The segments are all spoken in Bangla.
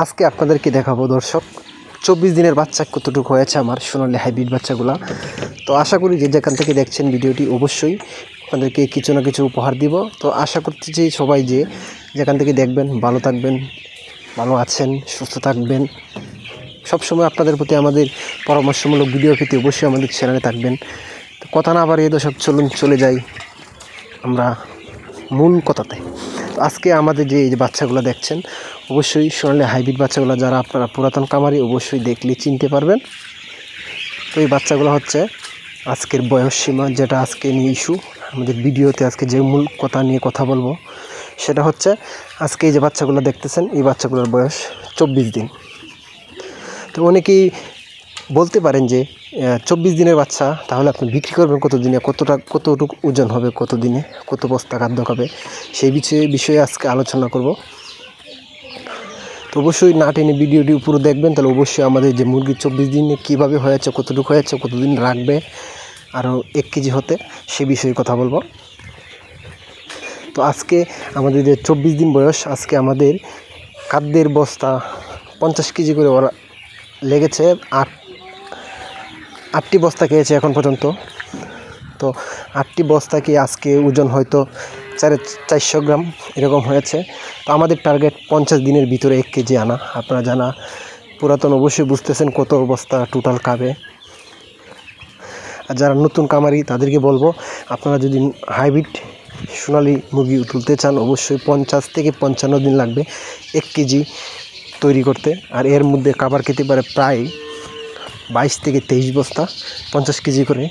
আজকে আপনাদেরকে দেখাবো দর্শক 24 দিনের বাচ্চা কতটুকু হয়েছে আমার সোনালী হাইব্রিড বাচ্চাগুলা। তো আশা করি যে যেখান থেকে দেখছেন ভিডিওটি অবশ্যই আপনাদেরকে কিছু না কিছু উপহার দিব। তো আশা করতেছি সবাই যে যেখান থেকে দেখবেন ভালো থাকবেন, ভালো আছেন, সুস্থ থাকবেন। সবসময় আপনাদের প্রতি আমাদের পরামর্শমূলক ভিডিও পেতে অবশ্যই আমাদের চ্যানেলে থাকবেন। তো কথা না বাড়িয়ে দর্শক চলুন চলে যাই আমরা মূল কথাতে। আজকে আমাদের যে এই যে বাচ্চাগুলো দেখছেন অবশ্যই সোনালী হাইব্রিড বাচ্চাগুলো, যারা আপনারা পুরাতন কামারি অবশ্যই দেখলে চিনতে পারবেন। তো এই বাচ্চাগুলো হচ্ছে আজকের বয়স সীমা, যেটা আজকে নিয়ে ইস্যু আমাদের ভিডিওতে। আজকে যে মূল কথা নিয়ে কথা বলবো সেটা হচ্ছে আজকে এই যে বাচ্চাগুলো দেখতেছেন এই বাচ্চাগুলোর বয়স 24 দিন। তো অনেকেই বলতে পারেন যে 24 দিনের বাচ্চা তাহলে আপনি বিক্রি করবেন কত দিনে, কতটুকু ওজন হবে, কত দিনে কত বস্তা খাদ্য খাবে, সেই বিষয়ে আজকে আলোচনা করব। তো অবশ্যই না টেনে ভিডিওটি পুরো দেখবেন, তাহলে অবশ্যই আমাদের যে মুরগি 24 দিনে কীভাবে হয়েছে, কতটুকু হয়েছে, কতদিন রাখবে আরও 1 কেজি হতে, সে বিষয়ে কথা বলবো। তো আজকে আমাদের যে 24 দিন বয়স, আজকে আমাদের খাদ্যের বস্তা 50 কেজি করে ওরা লেগেছে। 8টি বস্তা খেয়েছে এখন পর্যন্ত। তো 8টি বস্তা কি আজকে ওজন হয়তো 450 গ্রাম এরকম হয়েছে। তো আমাদের টার্গেট 50 দিনের ভিতরে 1 কেজি আনা। আপনারা জানা পুরাতন অবশ্যই বুঝতেছেন কত বস্তা টোটাল খাবে। আর যারা নতুন কামারি তাদেরকে বলবো, আপনারা যদি হাইব্রিড সোনালী মুরগি তুলতে চান অবশ্যই 50 থেকে 55 দিন লাগবে 1 কেজি তৈরি করতে। আর এর মধ্যে খাবার খেতে পারে প্রায় 22 থেকে 23 বস্তা 50 কেজি করে।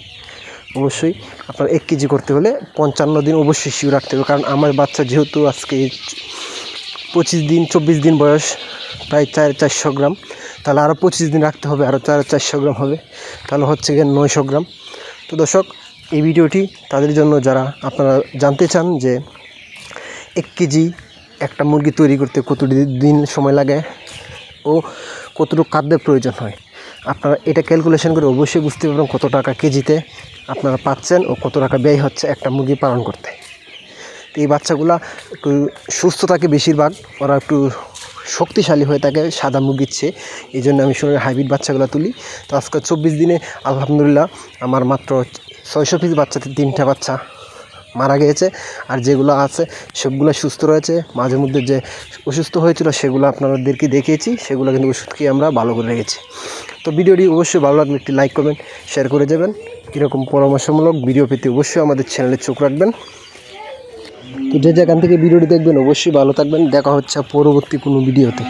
অবশ্যই আপনার 1 কেজি করতে হলে 55 দিন অবশ্যই শিওর রাখতে হবে। কারণ আমার বাচ্চা যেহেতু আজকে 24 দিন বয়স, প্রায় 450 গ্রাম, তাহলে আরও 25 দিন রাখতে হবে, আরও 450 গ্রাম হবে, তাহলে হচ্ছে গিয়ে 900 গ্রাম। তো দর্শক এই ভিডিওটি তাদের জন্য যারা আপনারা জানতে চান যে 1 কেজি একটা মুরগি তৈরি করতে কত দিন সময় লাগে ও কতটুকু খাদ্যের প্রয়োজন হয়, আপনারা এটা ক্যালকুলেশন করে অবশ্যই বুঝতে পারবেন কত টাকা কেজিতে আপনারা পাচ্ছেন ও কত টাকা ব্যয় হচ্ছে একটা মুরগি পালন করতে। তো এই বাচ্চাগুলা একটু সুস্থ থাকে, বেশিরভাগ ওরা একটু শক্তিশালী হয়ে থাকে সাদা মুরগির চেয়ে, এই জন্য আমি সোনালী হাইব্রিড বাচ্চাগুলো তুলি। তো আজকে 24 দিনে আলহামদুলিল্লাহ আমার মাত্র 600 পিস বাচ্চাতে 3টা বাচ্চা মারা গিয়েছে। আর যেগুলো আছে সবগুলো সুস্থ রয়েছে। মাঝে মধ্যে যে অসুস্থ হয়েছিল সেগুলো আপনাদেরকে দেখিয়েছি, সেগুলো কিন্তু ওষুধ খেয়ে আমরা ভালো করে রেখেছি। তো ভিডিওটি অবশ্যই ভালো লাগলে একটি লাইক করবেন, শেয়ার করে যাবেন। কীরকম পরামর্শমূলক ভিডিও পেতে অবশ্যই আমাদের চ্যানেলে চোখ রাখবেন। তো যে যেখান থেকে ভিডিওটি দেখবেন অবশ্যই ভালো থাকবেন। দেখা হচ্ছে পরবর্তী কোনো ভিডিওতে।